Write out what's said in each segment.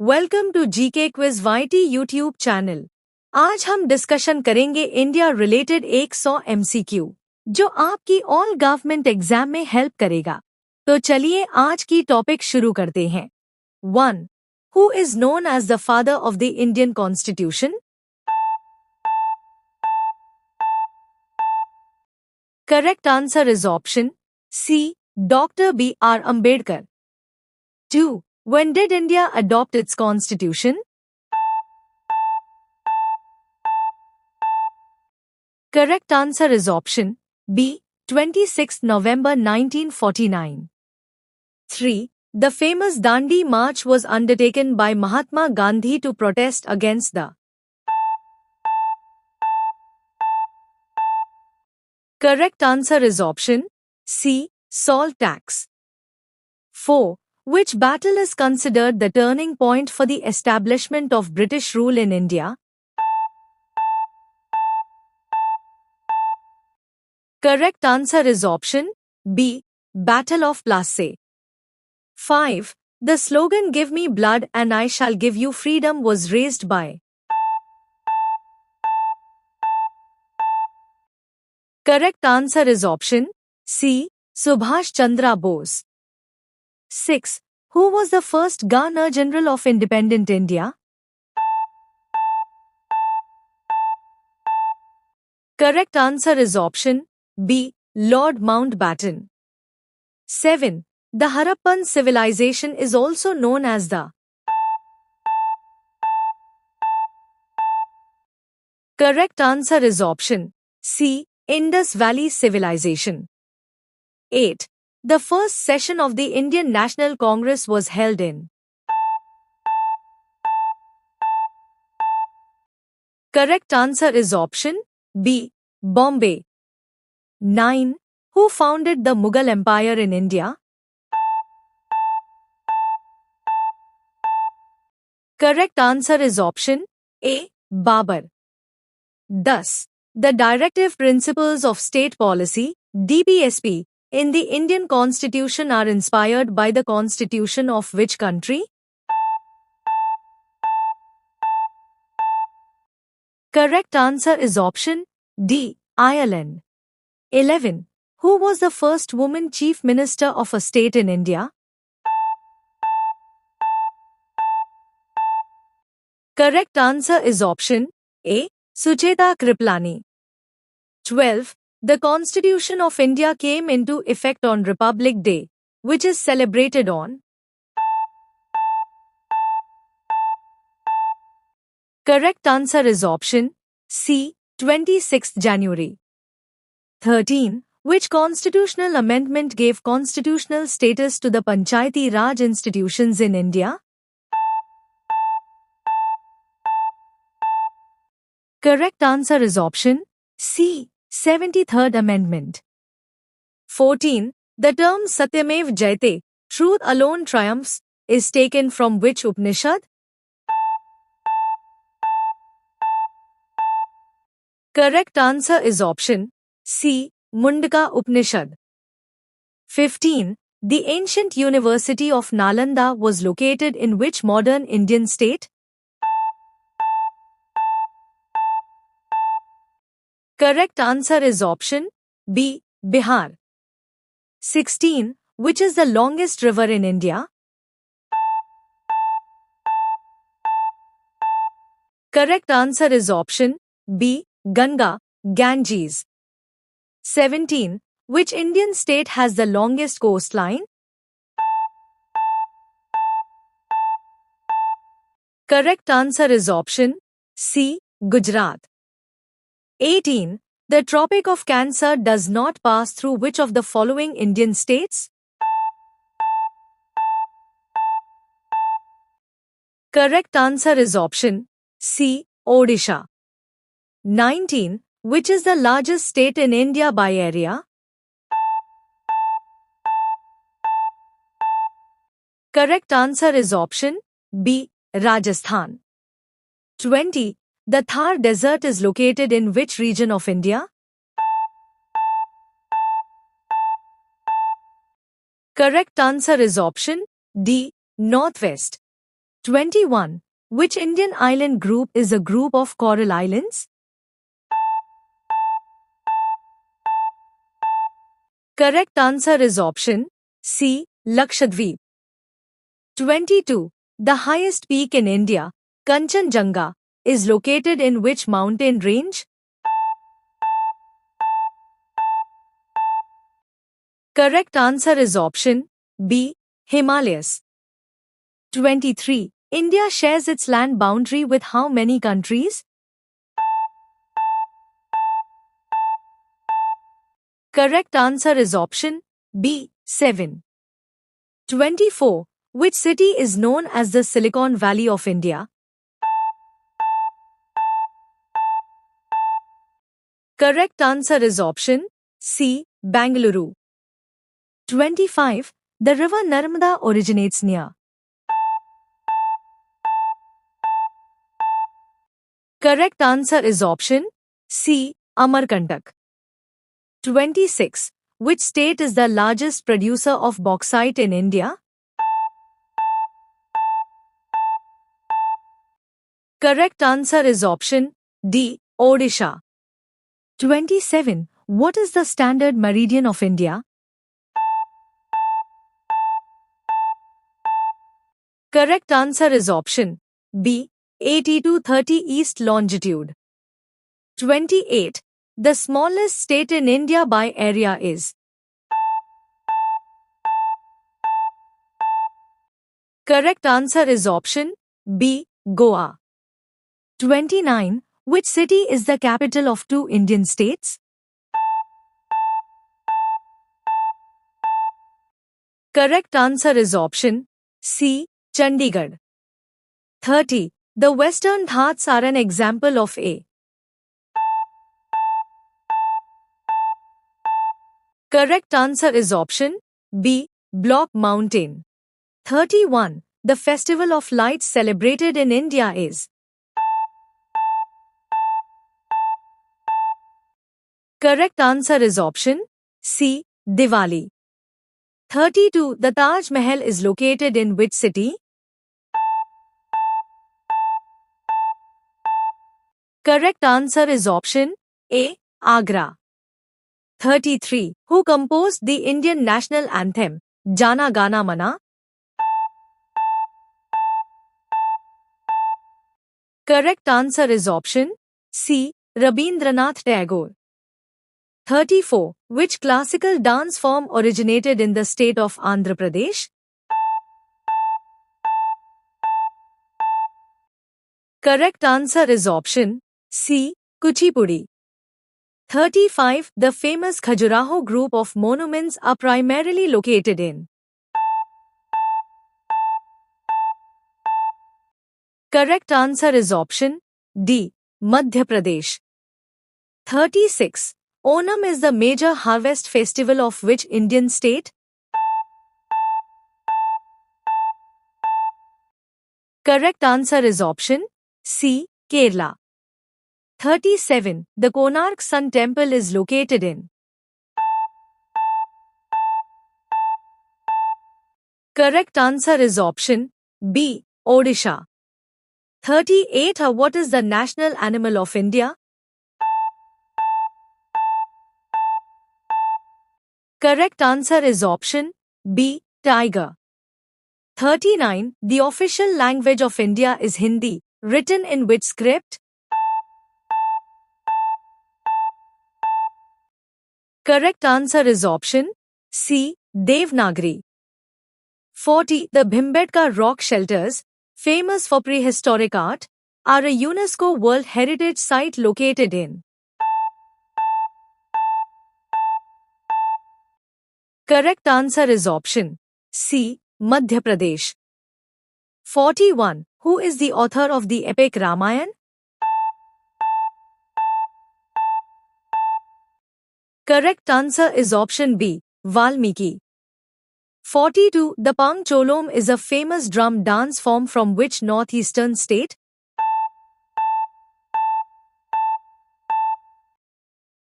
Welcome to GK quiz YT YouTube channel. आज हम discussion करेंगे इंडिया रिलेटेड 100 एमसीक्यू जो आपकी ऑल गवर्नमेंट एग्जाम में हेल्प करेगा। तो चलिए आज की टॉपिक शुरू करते हैं। 1. Who is known as the father of the Indian constitution? Correct answer is option C, doctor B.R. Ambedkar. 2. When did India adopt its constitution? Correct answer is option B, 26 November 1949. 3. The famous Dandi March was undertaken by Mahatma Gandhi to protest against the. Correct answer is option C, salt tax. 4. Which battle is considered the turning point for the establishment of British rule in India? Correct answer is option B, Battle of Plassey. 5. The slogan "Give me blood and I shall give you freedom" was raised by. Correct answer is option C, Subhash Chandra Bose. 6. Who was the first Governor General of independent India? Correct answer is option B, Lord Mountbatten. 7. The Harappan civilization is also known as the. Correct answer is option C, Indus Valley civilization. 8. The first session of the Indian National Congress was held in. Correct answer is option B, Bombay. 9. Who founded the Mughal Empire in India? Correct answer is option A, Babur. Thus, the Directive Principles of State Policy, DPSP, in the Indian Constitution are inspired by the Constitution of which country? Correct answer is option D, Ireland. 11. Who was the first woman Chief Minister of a state in India? Correct answer is option A, Sucheta Kriplani. 12. The Constitution of India came into effect on Republic Day, which is celebrated on. Correct answer is option C, 26th January. 13. Which constitutional amendment gave constitutional status to the Panchayati Raj institutions in India? Correct answer is option C, 73rd Amendment. 14. The term Satyamev Jayate, truth alone triumphs, is taken from which Upanishad? Correct answer is option C, Mundaka Upanishad. 15. The ancient University of Nalanda was located in which modern Indian state? Correct answer is option B, Bihar. 16. Which is the longest river in India? Correct answer is option B, Ganga, Ganges. 17. Which Indian state has the longest coastline? Correct answer is option C, Gujarat. 18. The Tropic of Cancer does not pass through which of the following Indian states? Correct answer is option C, Odisha. 19. Which is the largest state in India by area? Correct answer is option B, Rajasthan. 20. The Thar Desert is located in which region of India? Correct answer is option D, Northwest. 21. Which Indian island group is a group of coral islands? Correct answer is option C. Lakshadweep. 22. The highest peak in India, Kanchenjunga, is located in which mountain range? Correct answer is option B. Himalayas. 23. India shares its land boundary with how many countries? Correct answer is option B. 7. 24. Which city is known as the Silicon Valley of India? Correct answer is option C. Bangalore. 25. The river Narmada originates near. Correct answer is option C. Amarkantak. 26. Which state is the largest producer of bauxite in India? Correct answer is option D. Odisha. 27. What is the standard meridian of India? Correct answer is option B. 80 to 30 east longitude. 28. The smallest state in India by area is? Correct answer is option B. Goa. 29. Which city is the capital of two Indian states? Correct answer is option C. Chandigarh. 30. The Western Ghats are an example of A. Correct answer is option B. Block Mountain. 31. The Festival of Lights celebrated in India is? Correct answer is option C. Diwali. 32. The Taj Mahal is located in which city? Correct answer is option A. Agra. 33. Who composed the Indian national anthem, Jana Gana Mana? Correct answer is option C. Rabindranath Tagore. 34. Which classical dance form originated in the state of Andhra Pradesh? Correct answer is option C. Kuchipudi. 35. The famous Khajuraho group of monuments are primarily located in? Correct answer is option D. Madhya Pradesh. 36. Onam is the major harvest festival of which Indian state? Correct answer is option C. Kerala. 37. The Konark Sun Temple is located in? Correct answer is option B. Odisha. 38. What is the national animal of India? Correct answer is option B. Tiger. 39. The official language of India is Hindi, written in which script? Correct answer is option C. Devanagari. 40. The Bhimbetka rock shelters, famous for prehistoric art, are a UNESCO World Heritage Site located in? Correct answer is option C. Madhya Pradesh. 41. Who is the author of the epic Ramayana? Correct answer is option B. Valmiki. 42. The Pang Cholom is a famous drum dance form from which northeastern state?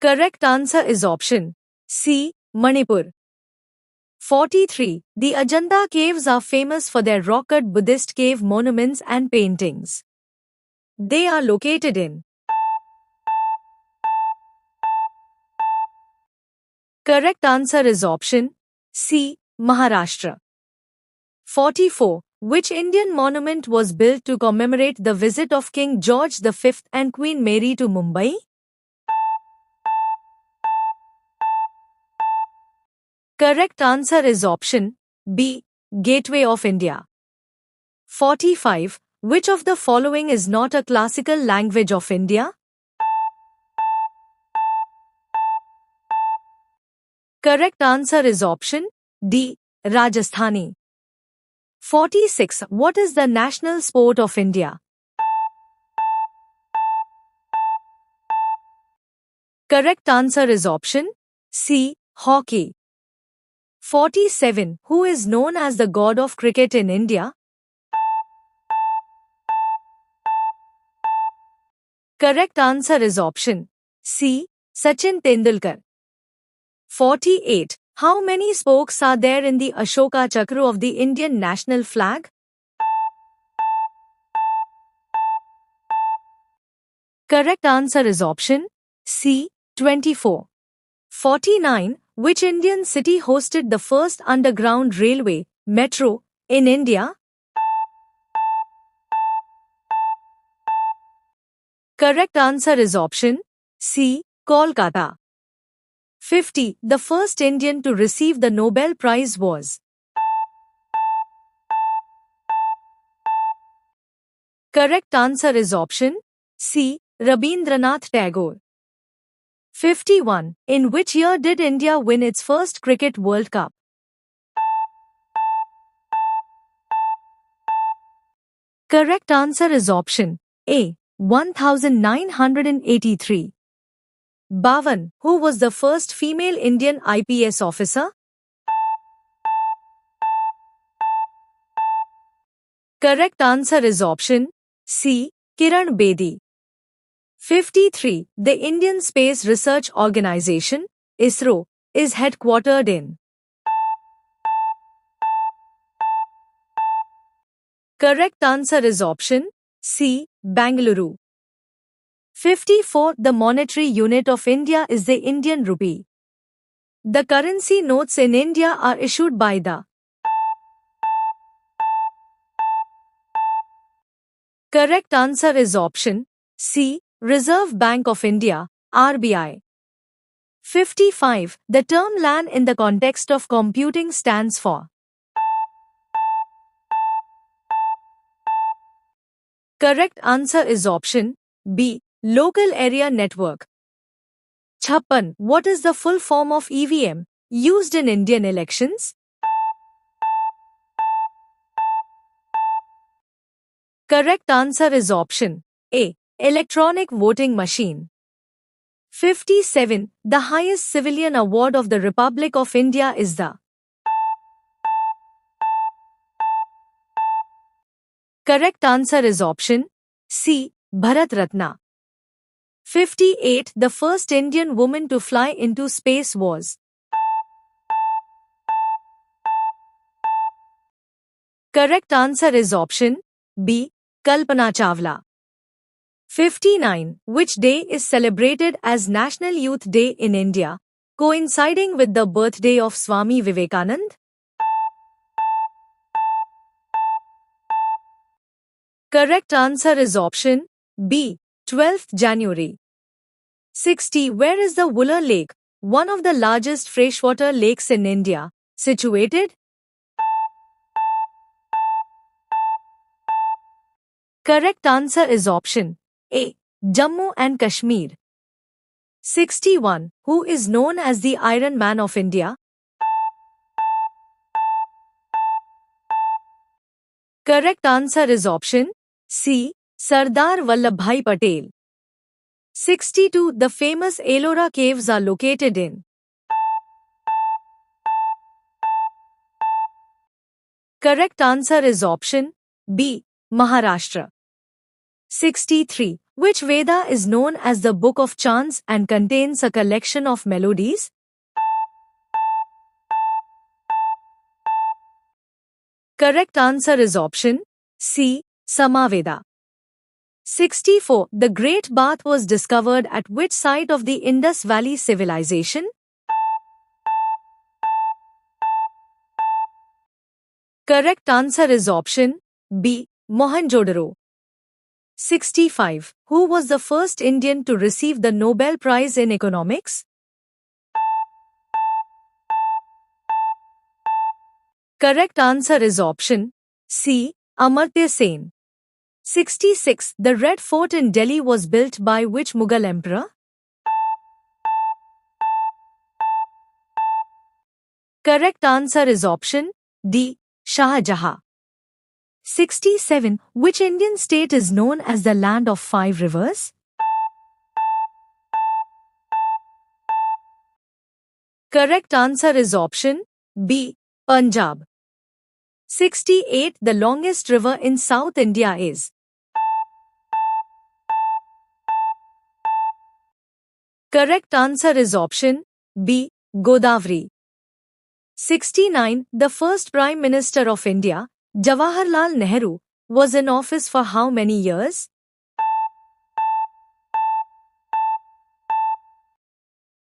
Correct answer is option C. Manipur. 43. The Ajanta caves are famous for their rock-cut Buddhist cave monuments and paintings. They are located in. Correct answer is option C. Maharashtra. 44. Which Indian monument was built to commemorate the visit of King George V and Queen Mary to Mumbai? Correct answer is option B. Gateway of India. 45. Which of the following is not a classical language of India? Correct answer is option D. Rajasthani. 46. What is the national sport of India? Correct answer is option C. Hockey. 47. Who is known as the god of cricket in India? Correct answer is option C. Sachin Tendulkar. 48. How many spokes are there in the Ashoka Chakra of the Indian national flag? Correct answer is option C. 24. 49. Which Indian city hosted the first underground railway, metro, in India? Correct answer is option C. Kolkata. 50. The first Indian to receive the Nobel Prize was. Correct answer is option C. Rabindranath Tagore. 51. In which year did India win its first Cricket World Cup? Correct answer is option A. 1983. 52. Who was the first female Indian IPS officer? Correct answer is option C. Kiran Bedi. 53. The Indian Space Research Organisation, ISRO, is headquartered in. Correct answer is option C. Bangalore. 54. The monetary unit of India is the Indian rupee. The currency notes in India are issued by the. Correct answer is option C. Reserve Bank of India, RBI. 55. The term LAN in the context of computing stands for. Correct answer is option B. Local Area Network. 56. What is the full form of EVM used in Indian elections? Correct answer is option A. Electronic voting machine. 57. The highest civilian award of the Republic of India is the. Correct answer is option C. Bharat Ratna. 58. The first Indian woman to fly into space was. Correct answer is option B. Kalpana Chawla. 59. Which day is celebrated as National Youth Day in India, coinciding with the birthday of Swami Vivekanand? Correct answer is option B. 12th January. 60. Where is the Wular Lake, one of the largest freshwater lakes in India, situated? Correct answer is option A. Jammu and Kashmir. 61. Who is known as the Iron Man of India? Correct answer is option C. Sardar Vallabhbhai Patel. 62. The famous Ellora caves are located in. Correct answer is option B. Maharashtra. 63. Which Veda is known as the Book of Chants and contains a collection of melodies? Correct answer is option C. Samaveda. 64. The Great Bath was discovered at which site of the Indus Valley Civilization? Correct answer is option B. Mohenjo-daro. 65. Who was the first Indian to receive the Nobel Prize in Economics? Correct answer is option C. Amartya Sen. 66. The Red Fort in Delhi was built by which Mughal emperor? Correct answer is option D. Shah Jahan. 67. Which Indian state is known as the land of five rivers? Correct answer is option B. Punjab. 68. The longest river in South India is? Correct answer is option B. Godavari. 69. The first Prime Minister of India, Jawaharlal Nehru, was in office for how many years?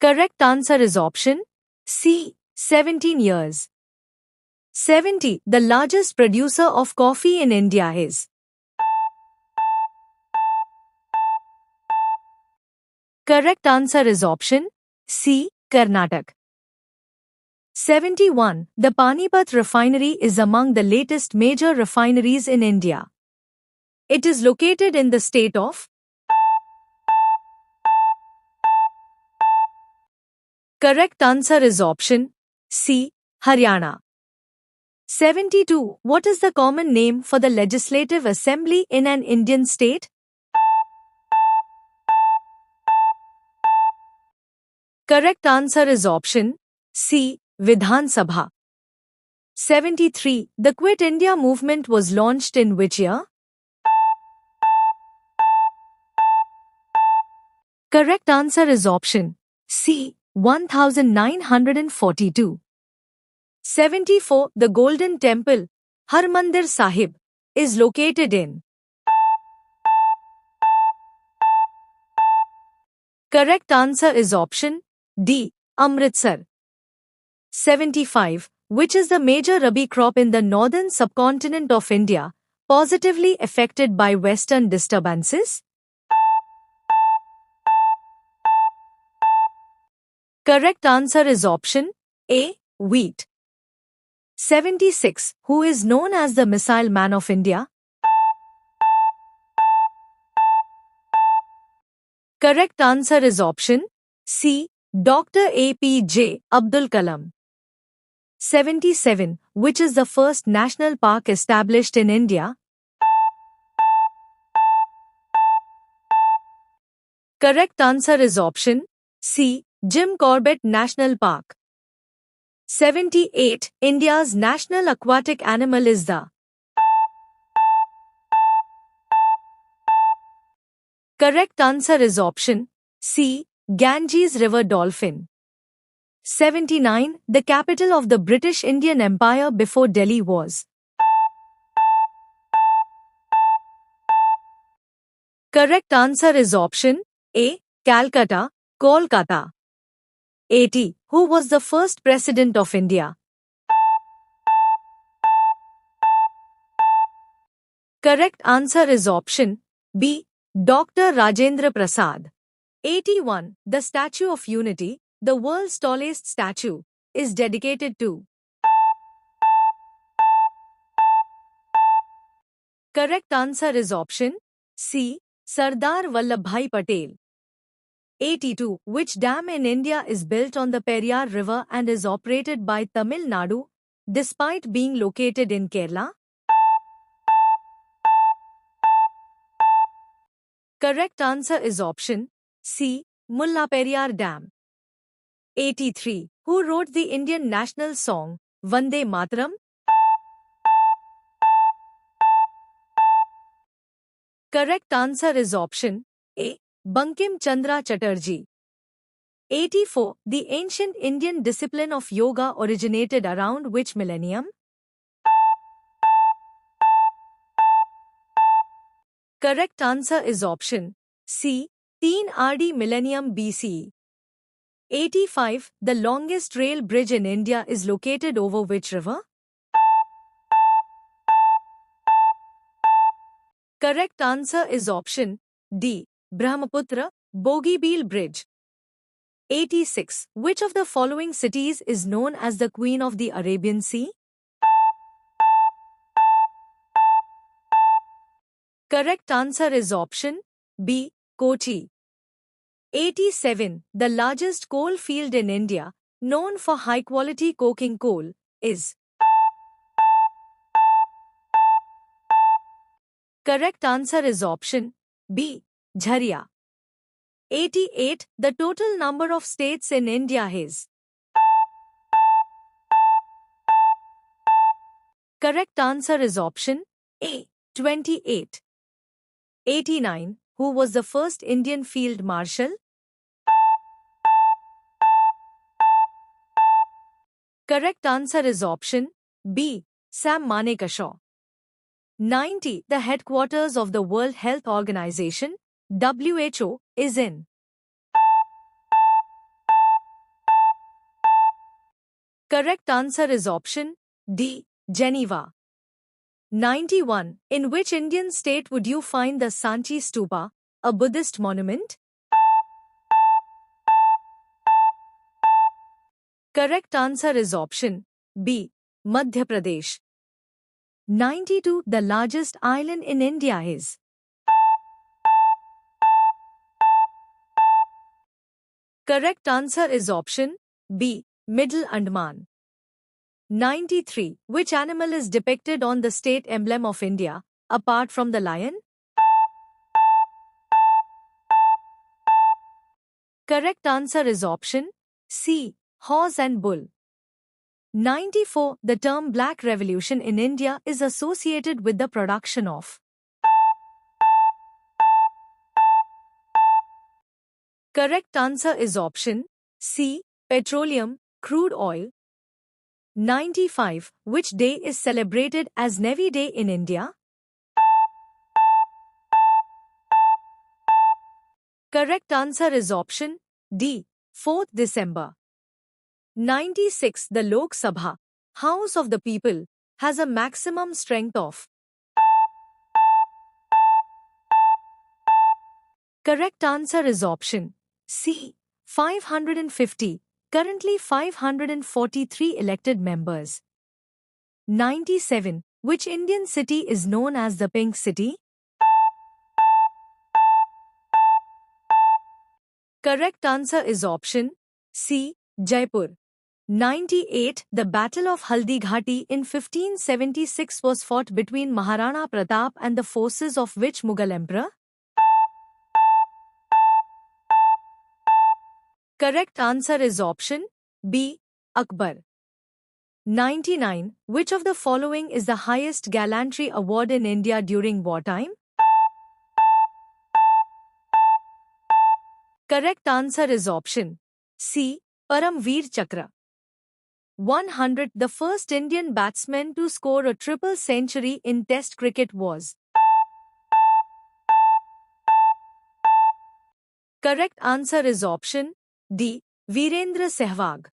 Correct answer is option C. 17 years. 70. The largest producer of coffee in India is? Correct answer is option C. Karnataka. 71. The Panipat refinery is among the latest major refineries in India. It is located in the state of? Correct answer is option C. Haryana. 72. What is the common name for the Legislative Assembly in an Indian state? Correct answer is option C. Vidhan Sabha. 73. The Quit India movement was launched in which year? Correct answer is option C. 1942. 74. The Golden Temple, Harmandir Sahib, is located in? Correct answer is option D. Amritsar. 75. Which is the major rabi crop in the northern subcontinent of India, positively affected by western disturbances? Correct answer is option A. Wheat. 76. Who is known as the Missile Man of India? Correct answer is option C. Dr. APJ Abdul Kalam. 77. Which is the first national park established in India? Correct answer is option C. Jim Corbett National Park. 78. India's national aquatic animal is the? Correct answer is option C. Ganges River dolphin. 79. The capital of the British Indian Empire before Delhi was? Correct answer is option A. Calcutta, Kolkata. 80. Who was the first president of India? Correct answer is option B. Dr. Rajendra Prasad. 81. The Statue of Unity, the world's tallest statue, is dedicated to? Correct answer is option C. Sardar Vallabhbhai Patel. 82. Which dam in India is built on the Periyar River and is operated by Tamil Nadu, despite being located in Kerala? Correct answer is option C. Mullaperiyar Dam. 83. Who wrote the Indian national song, Vande Mataram? Correct answer is option A. Bankim Chandra Chatterjee. 84. The ancient Indian discipline of yoga originated around which millennium? Correct answer is option C. 3 RD millennium BCE. 85. The longest rail bridge in India is located over which river? Correct answer is option D. Brahmaputra Bogibeel Bridge. 86. Which of the following cities is known as the Queen of the Arabian Sea? Correct answer is option B. Kochi. 87. The largest coal field in India, known for high-quality coking coal, is? Correct answer is option B. Jharia. 88. The total number of states in India is? Correct answer is option A. 28. 89. Who was the first Indian field marshal? Correct answer is option B. Sam Manekashaw. 90. The headquarters of the World Health Organization, WHO, is in? Correct answer is option D. Geneva. 91. In which Indian state would you find the Sanchi Stupa, a Buddhist monument? Correct answer is option B. Madhya Pradesh. 92. The largest island in India is? Correct answer is option B. Middle Andaman. 93. Which animal is depicted on the state emblem of India, apart from the lion? Correct answer is option C. Horse and bull. 94. The term Black Revolution in India is associated with the production of? Correct answer is option C. Petroleum, crude oil. 95. Which day is celebrated as Navy Day in India? Correct answer is option D. 4th December. 96. The Lok Sabha, House of the People, has a maximum strength of? Correct answer is option C. 550. Currently 543 elected members. 97. Which Indian city is known as the Pink City? Correct answer is option C. Jaipur. 98. The Battle of Haldighati in 1576 was fought between Maharana Pratap and the forces of which Mughal emperor? Correct answer is option B. Akbar. 99. Which of the following is the highest gallantry award in India during wartime? Correct answer is option C. Param Veer Chakra. 100. The first Indian batsman to score a triple century in Test cricket was? Correct answer is option D. Virendra Sehwag.